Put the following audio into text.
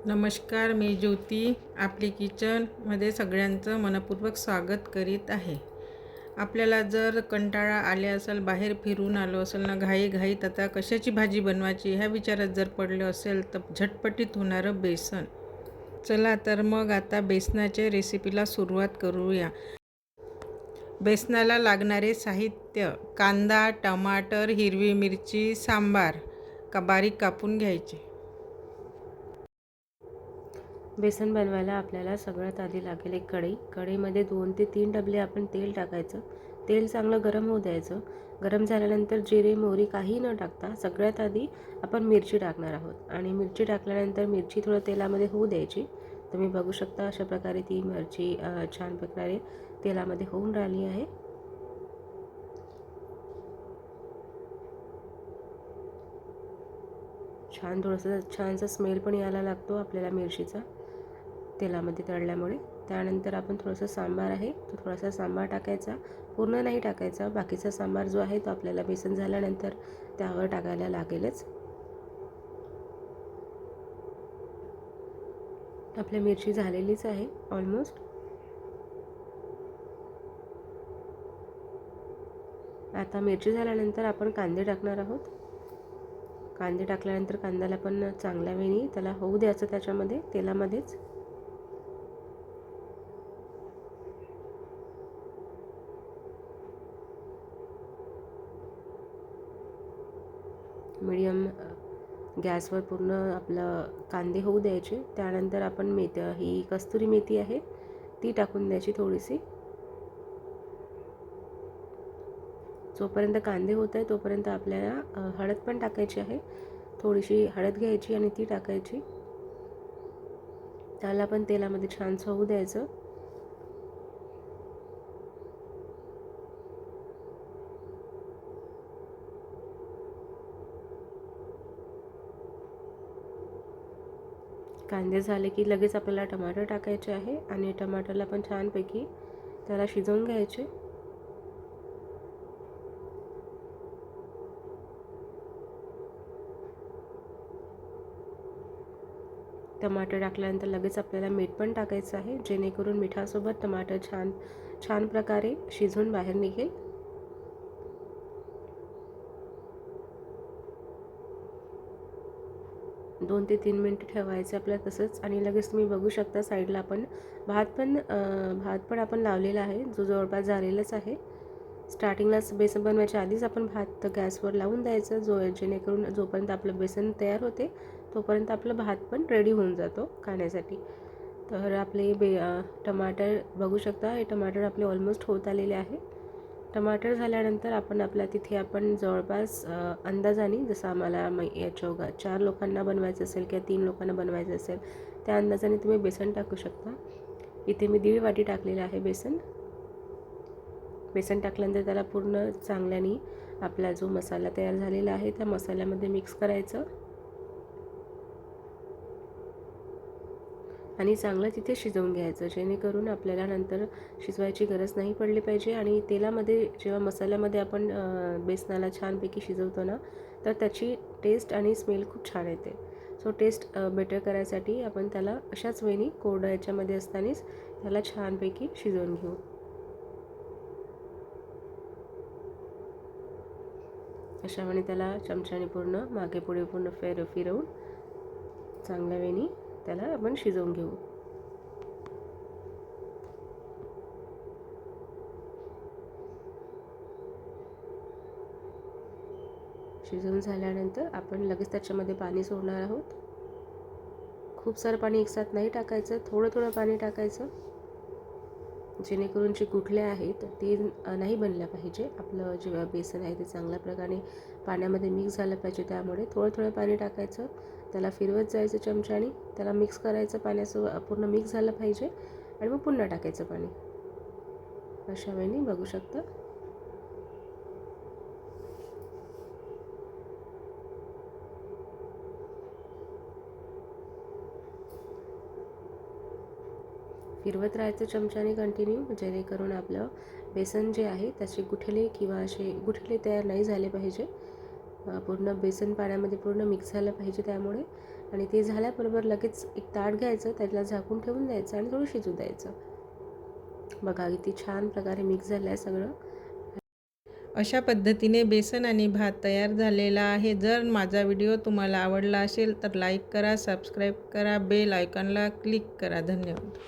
नमस्कार, मी ज्योती आपली किचनमध्ये सगळ्यांचं मनपूर्वक स्वागत करीत आहे. आपल्याला जर कंटाळा आले असेल, बाहेर फिरून आलो असेल ना, घाईघाईत आता कशाची भाजी बनवायची ह्या विचारात जर पडले असेल तर झटपटीत होणारं बेसन. चला तर मग आता बेसनाच्या रेसिपीला सुरुवात करूया. बेसनाला लागणारे साहित्य: कांदा, टमाटर, हिरवी मिरची, सांबार बारीक कापून घ्यायचे. बेसन बनवायला आपल्याला सगळ्यात आधी लागेल एक कढई. कढईमध्ये 2 ते 3 डबले आपण तेल टाकायचं. तेल चांगलं गरम होऊ द्यायचं. गरम झाल्यानंतर जिरे, मोहरी काही न टाकता सगळ्यात आधी आपण मिरची टाकणार आहोत आणि मिरची टाकल्यानंतर मिरची थोडं तेलामध्ये होऊ द्यायची. तुम्ही बघू शकता अशा प्रकारे ती मिरची छान प्रकारे तेलामध्ये होऊन राहिली आहे. थोडंसं छानसा स्मेल पण यायला लागतो आपल्याला मिरचीचा तेलामध्ये तळल्यामुळे. त्यानंतर आपण थोडंसं सांबार आहे तो थोडासा सांबार टाकायचा. पूर्ण नाही टाकायचा. बाकीचा सांबार जो आहे तो आपल्याला बेसन झाल्यानंतर त्यावर टाकायला लागेलच. आपली मिरची झालेलीच आहे ऑलमोस्ट. आता मिरची झाल्यानंतर आपण कांदे टाकणार आहोत. कांदे टाकल्यानंतर कांद्याला पण चांगल्या वेळी त्याला होऊ द्यायचं त्याच्यामध्ये तेलामध्येच. मीडियम गॅसवर पूर्ण आपलं कांदे होऊ द्यायचे. त्यानंतर आपण ही कस्तुरी मेथी आहे ती टाकून द्यायची थोडीशी. जोपर्यंत कांदे होत आहे तोपर्यंत आपल्याला हळद पण टाकायची आहे. थोडीशी हळद घ्यायची आणि ती टाकायची. त्याला पण तेलामध्ये छानसं होऊ द्यायचं. कांदे झाले की लगेच आपल्याला टमाटर टाकायचे आहे आणि टमाटरला पण छानपैकी त्याला शिजवून घ्यायचे. टमाटर टाकल्यानंतर लगेच आपल्याला मीठ पण टाकायचं आहे जेणेकरून मिठासोबत टमाटर छान प्रकारे शिजून बाहेर निघेल. दोन ते 3 मिनिटं ठेवायचं आपल्याला तसंच. आणि लगेच तुम्ही बघू शकता साईडला आपण भात पण आपण लावलेला आहे जो जवळपास झालेलाच आहे. स्टार्टिंगलाच बेसन बनवायच्या आधीच आपण भात गॅसवर लावून द्यायचं जेणेकरून जोपर्यंत आपलं बेसन तयार होते तोपर्यंत आपलं भात पण रेडी होऊन जातो खाण्यासाठी. तर आपले टमाटर बघू शकता. हे टमाटर आपले ऑलमोस्ट होत आलेले आहे. टमाटर झाल्यानंतर आपण जवळपास अंदाजाने जसं आम्हाला याच्या 4 लोकांना बनवायचं असेल किंवा 3 लोकांना बनवायचं असेल त्या अंदाजाने तुम्ही बेसन टाकू शकता. इथे मी 1.5 वाटी टाकलेलं आहे बेसन. बेसन टाकल्यानंतर त्याला पूर्ण चांगल्याने आपला जो मसाला तयार झालेला आहे त्या मसाल्यामध्ये मिक्स करायचं आणि चांगलं तिथे शिजवून घ्यायचं जेणेकरून आपल्याला नंतर शिजवायची गरज नाही पडली पाहिजे. आणि तेलामध्ये जेव्हा मसाल्यामध्ये आपण बेसनाला छानपैकी शिजवतो ना तर त्याची टेस्ट आणि स्मेल खूप छान येते. सो टेस्ट बेटर करायसाठी आपण त्याला अशाच वेळी कोरडं याच्यामध्ये असतानाच त्याला छानपैकी शिजवून घेऊ. अशा वेळी त्याला चमच्याने पूर्ण मागे पुढे पूर्ण फिरवून चांगल्या वेळी त्याला आपण शिजवून घेऊ. शिजवून झाल्यानंतर आपण लगेच त्याच्यामध्ये पाणी सोडणार आहोत. खूप सारं पाणी एकसाथ नाही टाकायचं. थोडं पाणी टाकायचं जेणेकरून जे गुठले आहेत ते नाही बनल्या पाहिजे. आपलं जे बेसन आहे ते चांगल्या प्रकारे पाण्यामध्ये मिक्स झालं पाहिजे. त्यामुळे थोडं पाणी टाकायचं. त्याला फिरवत जायचं चमच्याने. त्याला मिक्स करायचं. पाण्यासोबत पूर्ण मिक्स झालं पाहिजे आणि मग पुन्हा टाकायचं पाणी. अशा वेळी बघू शकता. फिरवत राहायचं चमच्याने कंटिन्यू जेणेकरून आपलं बेसन जे आहे त्याचे गुठले किंवा असे गुठले तयार नाही झाले पाहिजे. पूर्ण बेसन पाण्यामध्ये पूर्ण मिक्स झालं पाहिजे त्यामुळे. आणि ते झाल्याबरोबर लगेच एक ताट घ्यायचं, त्याला झाकून ठेवून द्यायचं आणि थोडं शिजू द्यायचं. बघा किती छान प्रकारे मिक्स झालं आहे सगळं. अशा पद्धतीने बेसन आणि भात तयार झालेला आहे. जर माझा व्हिडिओ तुम्हाला आवडला असेल तर लाईक करा, सबस्क्राईब करा, बेल आयकॉनला क्लिक करा. धन्यवाद.